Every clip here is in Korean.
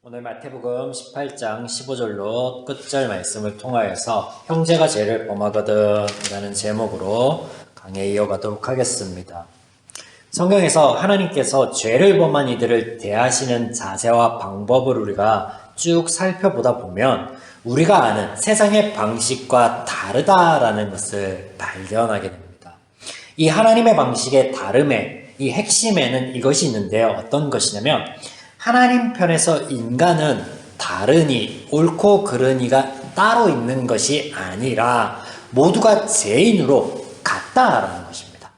오늘 마태복음 18장 15절로 끝절 말씀을 통하여서 형제가 죄를 범하거든 라는 제목으로 강해 이어가도록 하겠습니다. 성경에서 하나님께서 죄를 범한 이들을 대하시는 자세와 방법을 우리가 쭉 살펴보다 보면 우리가 아는 세상의 방식과 다르다라는 것을 발견하게 됩니다. 이 하나님의 방식의 다름의 이 핵심에는 이것이 있는데요. 어떤 것이냐면 하나님 편에서 인간은 다르니 옳고 그르니가 따로 있는 것이 아니라 모두가 죄인으로 같다라는 것입니다.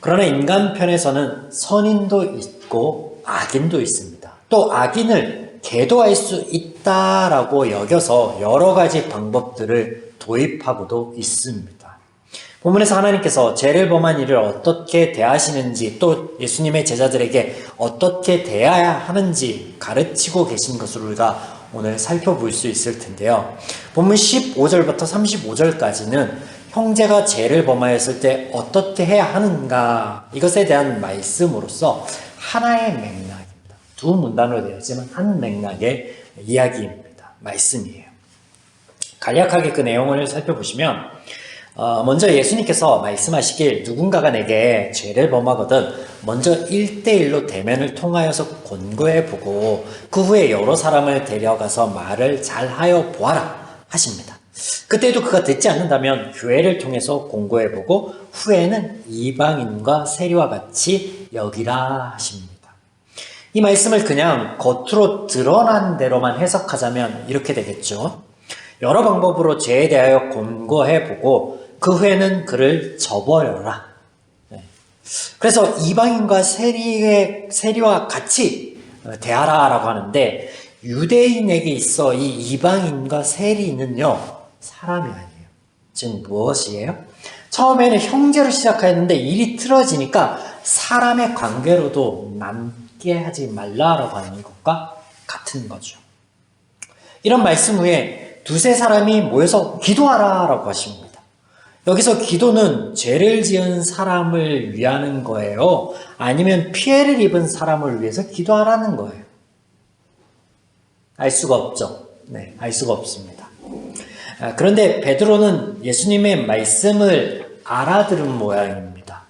그러나 인간 편에서는 선인도 있고 악인도 있습니다. 또 악인을 계도할 수 있다라고 여겨서 여러 가지 방법들을 도입하고도 있습니다. 본문에서 하나님께서 죄를 범한 이를 어떻게 대하시는지 또 예수님의 제자들에게 어떻게 대해야 하는지 가르치고 계신 것을 우리가 오늘 살펴볼 수 있을 텐데요. 본문 15절부터 35절까지는 형제가 죄를 범하였을 때 어떻게 해야 하는가 이것에 대한 말씀으로서 하나의 맥락입니다. 두 문단으로 되어 있지만 한 맥락의 이야기입니다. 말씀이에요. 간략하게 그 내용을 살펴보시면 먼저 예수님께서 말씀하시길 누군가가 내게 죄를 범하거든 먼저 1대1로 대면을 통하여서 권고해보고 그 후에 여러 사람을 데려가서 말을 잘하여 보아라 하십니다. 그때도 그가 듣지 않는다면 교회를 통해서 공고해보고 후에는 이방인과 세리와 같이 여기라 하십니다. 이 말씀을 그냥 겉으로 드러난 대로만 해석하자면 이렇게 되겠죠. 여러 방법으로 죄에 대하여 권고해보고 그 후에는 그를 저버려라. 그래서 이방인과 세리와 같이 대하라라고 하는데 유대인에게 있어 이 이방인과 세리는요 사람이 아니에요. 즉 무엇이에요? 처음에는 형제로 시작했는데 일이 틀어지니까 사람의 관계로도 남게 하지 말라라고 하는 것과 같은 거죠. 이런 말씀 후에 두세 사람이 모여서 기도하라라고 하십니다. 여기서 기도는 죄를 지은 사람을 위하는 거예요? 아니면 피해를 입은 사람을 위해서 기도하라는 거예요? 알 수가 없죠. 네, 알 수가 없습니다. 그런데 베드로는 예수님의 말씀을 알아들은 모양입니다.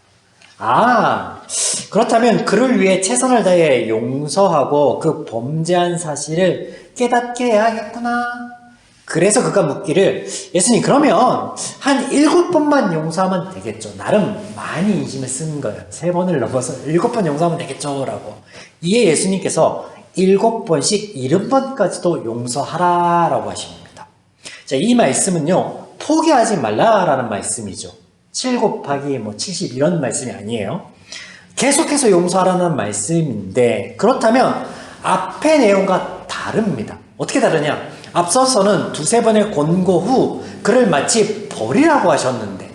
그렇다면 그를 위해 최선을 다해 용서하고 그 범죄한 사실을 깨닫게 해야겠구나. 그래서 그가 묻기를 예수님 그러면 한 7번만 용서하면 되겠죠. 나름 많이 인심을 쓴 거예요. 3번을 넘어서 7번 용서하면 되겠죠 라고. 이에 예수님께서 7번씩 70번까지도 용서하라라고 하십니다. 자, 이 말씀은요 포기하지 말라라는 말씀이죠. 7 곱하기 70 이런 말씀이 아니에요. 계속해서 용서하라는 말씀인데 그렇다면 앞의 내용과 다릅니다. 어떻게 다르냐? 앞서서는 두세 번의 권고 후 그를 마치 버리라고 하셨는데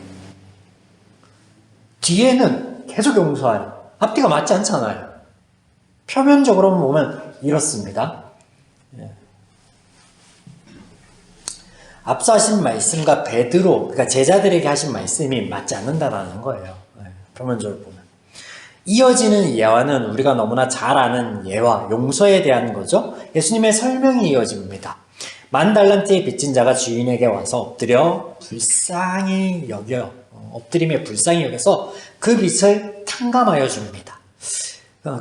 뒤에는 계속 용서하라. 앞뒤가 맞지 않잖아요. 표면적으로 보면 이렇습니다. 앞서 하신 말씀과 베드로, 그러니까 제자들에게 하신 말씀이 맞지 않는다라는 거예요. 표면적으로 보면. 이어지는 예화는 우리가 너무나 잘 아는 예화, 용서에 대한 거죠. 예수님의 설명이 이어집니다. 10,000달란트의 빚진 자가 주인에게 와서 엎드려 불쌍히 여겨요. 엎드림에 불쌍히 여겨서 그 빚을 탕감하여 줍니다.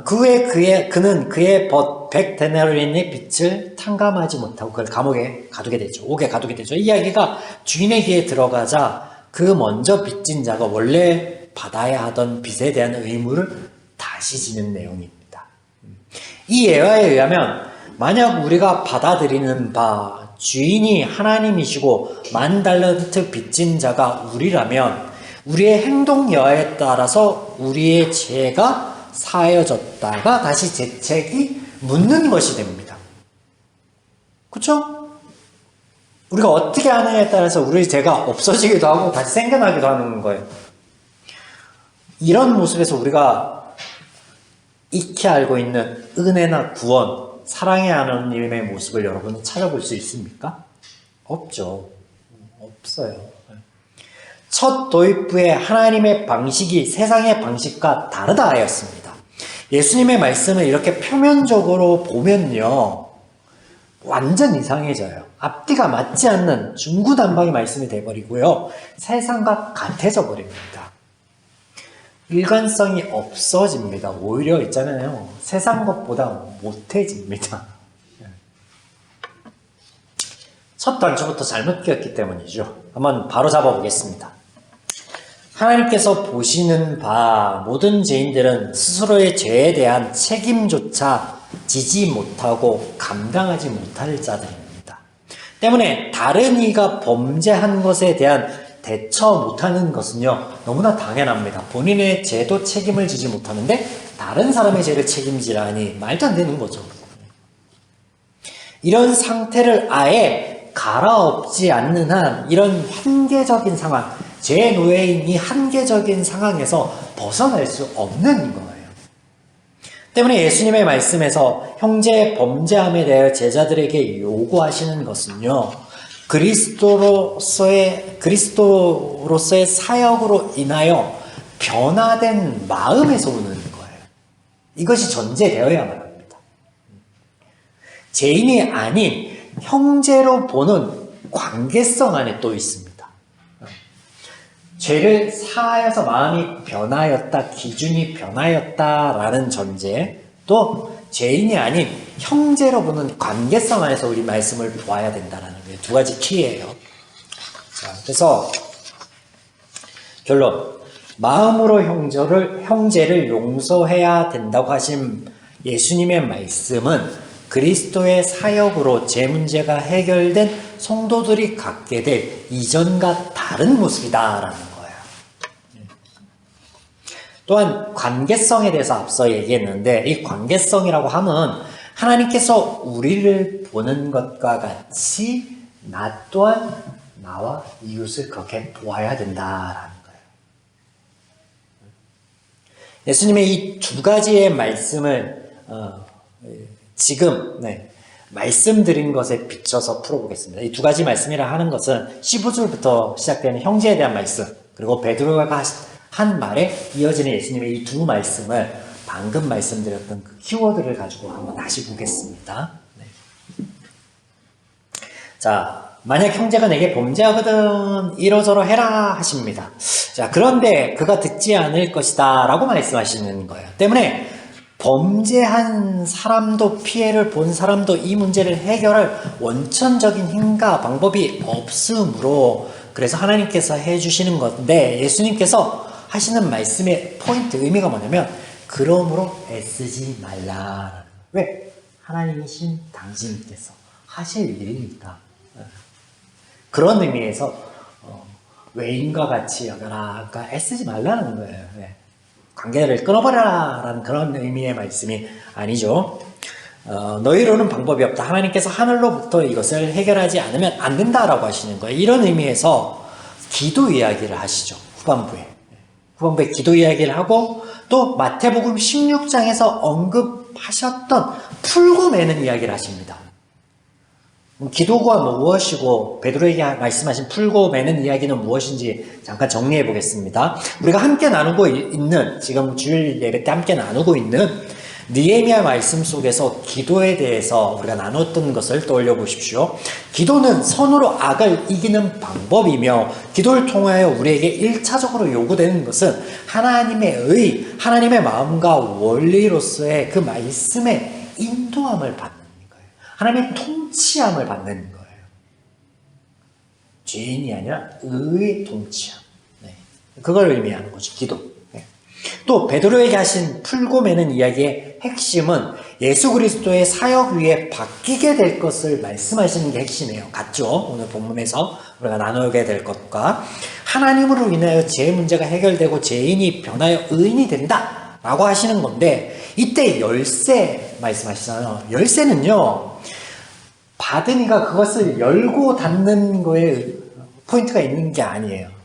그 후에 그는 그의 100데나리온의 빚을 탕감하지 못하고 그걸 감옥에 가두게 되죠. 옥에 가두게 되죠. 이 이야기가 주인의 귀에 들어가자 그 먼저 빚진 자가 원래 받아야 하던 빚에 대한 의무를 다시 지는 내용입니다. 이 예화에 의하면 만약 우리가 받아들이는 바 주인이 하나님이시고 10,000달란트 빚진 자가 우리라면 우리의 행동 여하에 따라서 우리의 죄가 사여졌다가 다시 재책이 묻는 것이 됩니다. 그렇죠? 우리가 어떻게 하느냐에 따라서 우리의 죄가 없어지기도 하고 다시 생겨나기도 하는 거예요. 이런 모습에서 우리가 익히 알고 있는 은혜나 구원 사랑의 하나님의 모습을 여러분은 찾아볼 수 있습니까? 없죠. 없어요. 첫 도입부에 하나님의 방식이 세상의 방식과 다르다 하였습니다. 예수님의 말씀을 이렇게 표면적으로 보면요, 완전 이상해져요. 앞뒤가 맞지 않는 중구난방의 말씀이 돼버리고요, 세상과 같아져 버립니다. 일관성이 없어집니다. 오히려 있잖아요, 세상 것보다 못해집니다. 첫 단추부터 잘못 끼었기 때문이죠. 한번 바로 잡아보겠습니다. 하나님께서 보시는 바 모든 죄인들은 스스로의 죄에 대한 책임조차 지지 못하고 감당하지 못할 자들입니다. 때문에 다른 이가 범죄한 것에 대한 대처 못하는 것은요, 너무나 당연합니다. 본인의 죄도 책임을 지지 못하는데 다른 사람의 죄를 책임지라니 말도 안 되는 거죠. 이런 상태를 아예 갈아엎지 않는 한 이런 한계적인 상황, 죄 노예인 이 한계적인 상황에서 벗어날 수 없는 거예요. 때문에 예수님의 말씀에서 형제의 범죄함에 대하여 제자들에게 요구하시는 것은요, 그리스도로서의 사역으로 인하여 변화된 마음에서 오는 거예요. 이것이 전제되어야만 합니다. 죄인이 아닌 형제로 보는 관계성 안에 또 있습니다. 죄를 사하여서 마음이 변하였다, 기준이 변하였다라는 전제, 또 죄인이 아닌 형제로 보는 관계성 안에서 우리 말씀을 보아야 된다는 게 두 가지 키예요. 자, 그래서 결론, 마음으로 형제를 용서해야 된다고 하신 예수님의 말씀은 그리스도의 사역으로 죄 문제가 해결된 성도들이 갖게 될 이전과 다른 모습이다라는 거예요. 또한 관계성에 대해서 앞서 얘기했는데, 이 관계성이라고 하면 하나님께서 우리를 보는 것과 같이 나 또한 나와 이웃을 그렇게 보아야 된다라는 거예요. 예수님의 이 두 가지의 말씀을 지금 말씀드린 것에 비춰서 풀어보겠습니다. 이 두 가지 말씀이라 하는 것은 15절부터 시작되는 형제에 대한 말씀, 그리고 베드로가 한 말에 이어지는 예수님의 이 두 말씀을 방금 말씀드렸던 그 키워드를 가지고 한번 다시 보겠습니다. 자, 만약 형제가 내게 범죄하거든 이러저러 해라 하십니다. 자, 그런데 그가 듣지 않을 것이다 라고 말씀하시는 거예요. 때문에 범죄한 사람도 피해를 본 사람도 이 문제를 해결할 원천적인 힘과 방법이 없으므로, 그래서 하나님께서 해주시는 건데, 예수님께서 하시는 말씀의 포인트, 의미가 뭐냐면 그러므로 애쓰지 말라. 왜? 하나님이신 당신께서 하실 일이니까. 그런 의미에서 외인과 같이 여겨라, 그러니까 애쓰지 말라는 거예요. 관계를 끊어버려라 라는 그런 의미의 말씀이 아니죠. 너희로는 방법이 없다, 하나님께서 하늘로부터 이것을 해결하지 않으면 안 된다라고 하시는 거예요. 이런 의미에서 기도 이야기를 하시죠. 후반부에 기도 이야기를 하고, 또 마태복음 16장에서 언급하셨던 풀고 매는 이야기를 하십니다. 기도가 무엇이고 베드로에게 말씀하신 풀고 매는 이야기는 무엇인지 잠깐 정리해 보겠습니다. 우리가 함께 나누고 있는, 지금 주일 예배 때 함께 나누고 있는 느헤미야 말씀 속에서 기도에 대해서 우리가 나눴던 것을 떠올려 보십시오. 기도는 선으로 악을 이기는 방법이며, 기도를 통하여 우리에게 1차적으로 요구되는 것은 하나님의 마음과 원리로서의 그 말씀의 인도함을 받는 거예요. 하나님의 통치함을 받는 거예요. 죄인이 아니라 의의 통치함. 그걸 의미하는 거죠, 기도. 또 베드로에게 하신 풀고 매는 이야기의 핵심은 예수 그리스도의 사역 위에 바뀌게 될 것을 말씀하시는 게 핵심이에요. 같죠? 오늘 본문에서 우리가 나누게 될 것과 하나님으로 인하여 죄 문제가 해결되고 죄인이 변하여 의인이 된다 라고 하시는 건데, 이때 열쇠 말씀하시잖아요. 열쇠는요, 받은 이가 그것을 열고 닫는 거에 포인트가 있는 게 아니에요.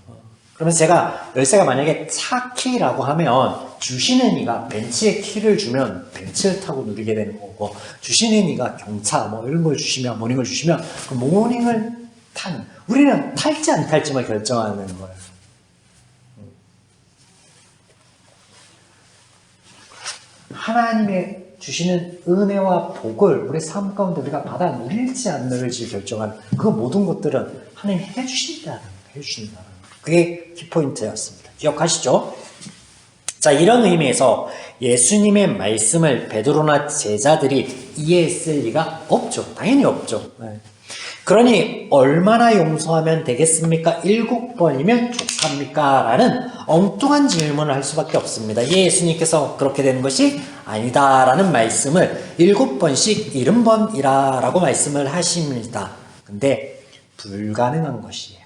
그러면 제가 열쇠가 만약에 차 키라고 하면, 주시는 이가 벤츠의 키를 주면 벤츠를 타고 누리게 되는 거고, 주시는 이가 경차 뭐 이런 걸 주시면, 모닝을 주시면 그 모닝을 우리는 탈지 안 탈지만 결정하는 거예요. 하나님의 주시는 은혜와 복을 우리 삶 가운데 우리가 받아 누릴지 안 누릴지 결정한 그 모든 것들은 하나님이 해주신다는 거예요. 그게 키포인트였습니다. 기억하시죠? 자, 이런 의미에서 예수님의 말씀을 베드로나 제자들이 이해했을 리가 없죠. 당연히 없죠. 그러니 얼마나 용서하면 되겠습니까? 7번이면 족합니까? 라는 엉뚱한 질문을 할 수밖에 없습니다. 예수님께서 그렇게 되는 것이 아니다 라는 말씀을 7번씩 70번이라 라고 말씀을 하십니다. 근데 불가능한 것이에요.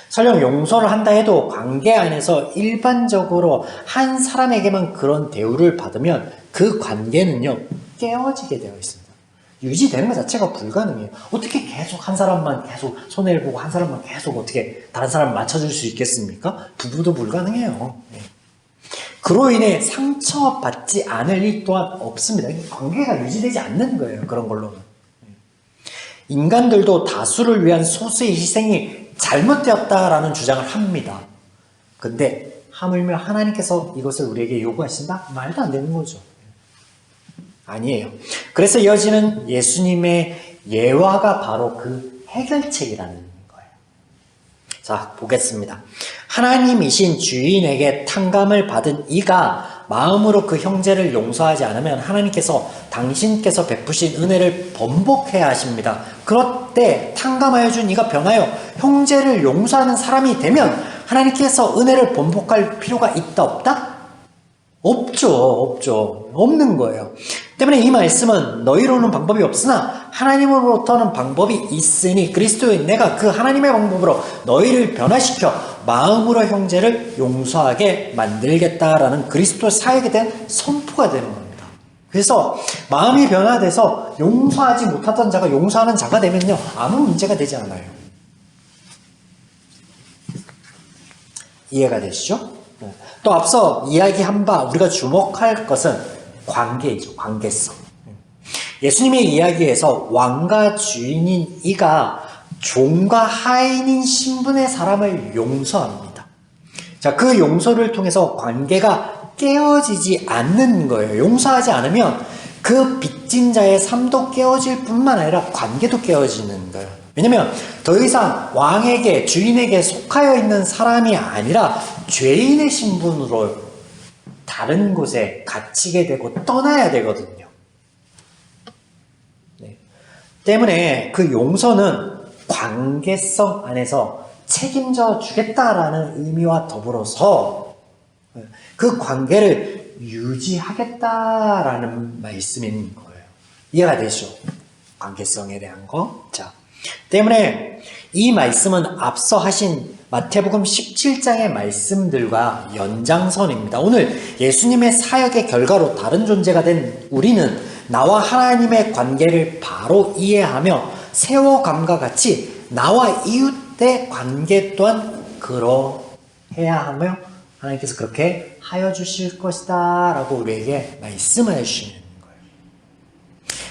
설령 용서를 한다 해도 관계 안에서 일반적으로 한 사람에게만 그런 대우를 받으면 그 관계는요 깨어지게 되어 있습니다. 유지되는 것 자체가 불가능해요. 어떻게 계속 한 사람만 계속 손해를 보고 한 사람만 계속 어떻게 다른 사람을 맞춰줄 수 있겠습니까? 부부도 불가능해요. 그로 인해 상처받지 않을 일 또한 없습니다. 관계가 유지되지 않는 거예요. 그런 걸로는. 인간들도 다수를 위한 소수의 희생이 잘못되었다라는 주장을 합니다. 근데 하물며 하나님께서 이것을 우리에게 요구하신다? 말도 안 되는 거죠. 아니에요. 그래서 이어지는 예수님의 예화가 바로 그 해결책이라는 거예요. 자, 보겠습니다. 하나님이신 주인에게 탕감을 받은 이가 마음으로 그 형제를 용서하지 않으면 하나님께서 당신께서 베푸신 은혜를 번복해야 하십니다. 그럴 때 탕감하여 준 이가 변하여 형제를 용서하는 사람이 되면 하나님께서 은혜를 번복할 필요가 있다 없다? 없죠. 없는 거예요. 때문에 이 말씀은 너희로는 방법이 없으나 하나님으로부터는 방법이 있으니 그리스도인 내가 그 하나님의 방법으로 너희를 변화시켜 마음으로 형제를 용서하게 만들겠다라는 그리스도 사역에 대한 선포가 되는 겁니다. 그래서 마음이 변화돼서 용서하지 못하던 자가 용서하는 자가 되면요 아무 문제가 되지 않아요. 이해가 되시죠? 또 앞서 이야기한 바 우리가 주목할 것은 관계이죠. 관계성. 예수님의 이야기에서 왕과 주인인 이가 종과 하인인 신분의 사람을 용서합니다. 자, 그 용서를 통해서 관계가 깨어지지 않는 거예요. 용서하지 않으면 그 빚진 자의 삶도 깨어질 뿐만 아니라 관계도 깨어지는 거예요. 왜냐면 더 이상 왕에게 주인에게 속하여 있는 사람이 아니라 죄인의 신분으로 다른 곳에 갇히게 되고 떠나야 되거든요. 네. 때문에 그 용서는 관계성 안에서 책임져 주겠다라는 의미와 더불어서 그 관계를 유지하겠다라는 말씀인 거예요. 이해가 되죠? 관계성에 대한 거. 자, 때문에 이 말씀은 앞서 하신 마태복음 17장의 말씀들과 연장선입니다. 오늘 예수님의 사역의 결과로 다른 존재가 된 우리는 나와 하나님의 관계를 바로 이해하며 세워감과 같이 나와 이웃의 관계 또한 그러해야 하며 하나님께서 그렇게 하여 주실 것이다 라고 우리에게 말씀해 주시는 거예요.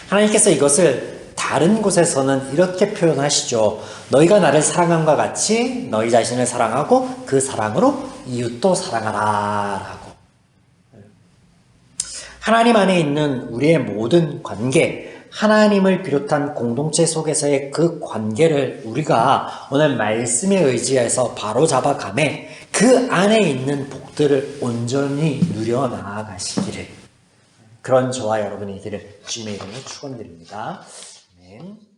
하나님께서 이것을 다른 곳에서는 이렇게 표현하시죠. 너희가 나를 사랑함과 같이 너희 자신을 사랑하고 그 사랑으로 이웃도 사랑하라 라고. 하나님 안에 있는 우리의 모든 관계, 하나님을 비롯한 공동체 속에서의 그 관계를 우리가 오늘 말씀에 의지해서 바로잡아가매 그 안에 있는 복들을 온전히 누려 나아가시기를, 그런 저와 여러분의 길을 주님의 이름으로 축원드립니다. 아멘.